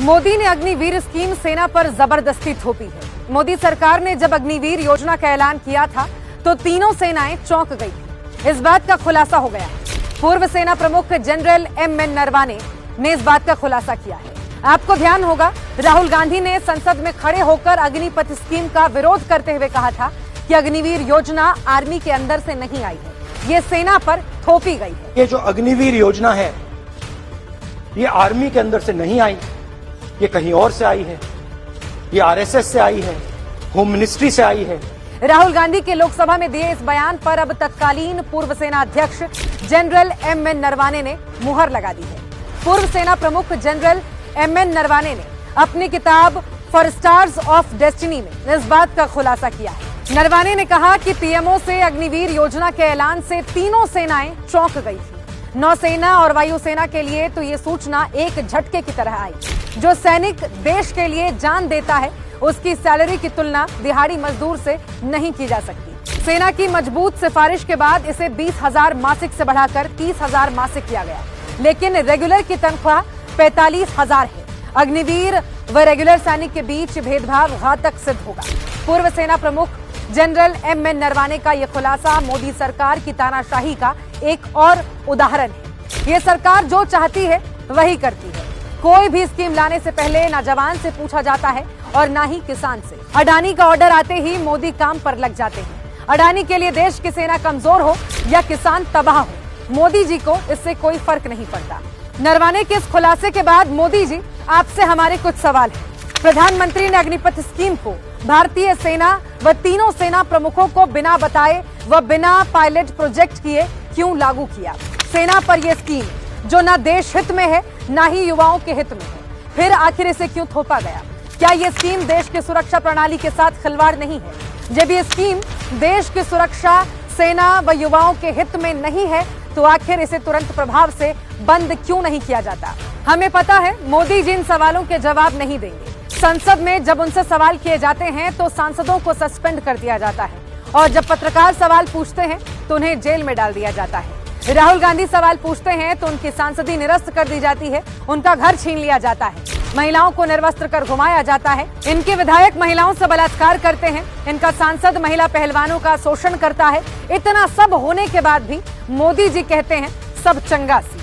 मोदी ने अग्निवीर स्कीम सेना पर जबरदस्ती थोपी है। मोदी सरकार ने जब अग्निवीर योजना का ऐलान किया था तो तीनों सेनाएं चौंक गई थी। इस बात का खुलासा हो गया। पूर्व सेना प्रमुख जनरल एम.एन. नरवाने ने इस बात का खुलासा किया है। आपको ध्यान होगा, राहुल गांधी ने संसद में खड़े होकर अग्निपथ स्कीम का विरोध करते हुए कहा था कि अग्निवीर योजना आर्मी के अंदर से नहीं आई है, ये सेना पर थोपी गई है। ये जो अग्निवीर योजना है ये आर्मी के अंदर से नहीं आई, ये कहीं और से आई है, ये आरएसएस से आई है, होम मिनिस्ट्री से आई है। राहुल गांधी के लोकसभा में दिए इस बयान पर अब तत्कालीन पूर्व सेना अध्यक्ष जनरल एम.एन. नरवाने ने मुहर लगा दी है। पूर्व सेना प्रमुख जनरल एम.एन. नरवाने ने अपनी किताब फॉर स्टार्स ऑफ डेस्टिनी में इस बात का खुलासा किया है। नरवाने ने कहा कि पीएमओ से अग्निवीर योजना के ऐलान से तीनों सेनाएं चौंक गई थी। नौसेना और वायुसेना के लिए तो ये सूचना एक झटके की तरह आई। जो सैनिक देश के लिए जान देता है उसकी सैलरी की तुलना दिहाड़ी मजदूर से नहीं की जा सकती। सेना की मजबूत सिफारिश के बाद इसे 20,000 मासिक से बढ़ाकर 30,000 मासिक किया गया, लेकिन रेगुलर की तनख्वाह 45,000 है। अग्निवीर व रेगुलर सैनिक के बीच भेदभाव घातक सिद्ध होगा। पूर्व सेना प्रमुख जनरल एम.एन. नरवाने का यह खुलासा मोदी सरकार की तानाशाही का एक और उदाहरण है। ये सरकार जो चाहती है वही करती है। कोई भी स्कीम लाने से पहले ना जवान से पूछा जाता है और ना ही किसान से। अडानी का ऑर्डर आते ही मोदी काम पर लग जाते हैं। अडानी के लिए देश की सेना कमजोर हो या किसान तबाह हो, मोदी जी को इससे कोई फर्क नहीं पड़ता। नरवाने के इस खुलासे के बाद मोदी जी, आपसे हमारे कुछ सवाल हैं। प्रधानमंत्री ने अग्निपथ स्कीम को भारतीय सेना व तीनों सेना प्रमुखों को बिना बताए व बिना पायलट प्रोजेक्ट किए क्यों लागू किया? सेना पर यह स्कीम जो ना देश हित में है ना ही युवाओं के हित में है, फिर आखिर इसे क्यों थोपा गया? क्या यह स्कीम देश की सुरक्षा प्रणाली के साथ खिलवाड़ नहीं है? जब यह स्कीम देश की सुरक्षा, सेना व युवाओं के हित में नहीं है तो आखिर इसे तुरंत प्रभाव से बंद क्यों नहीं किया जाता? हमें पता है मोदी जी इन सवालों के जवाब नहीं देंगे। संसद में जब उनसे सवाल किए जाते हैं तो सांसदों को सस्पेंड कर दिया जाता है और जब पत्रकार सवाल पूछते हैं तो उन्हें जेल में डाल दिया जाता है। राहुल गांधी सवाल पूछते हैं तो उनकी सांसदी निरस्त कर दी जाती है, उनका घर छीन लिया जाता है, महिलाओं को निर्वस्त्र कर घुमाया जाता है, इनके विधायक महिलाओं से बलात्कार करते हैं, इनका सांसद महिला पहलवानों का शोषण करता है। इतना सब होने के बाद भी मोदी जी कहते हैं सब चंगा सी।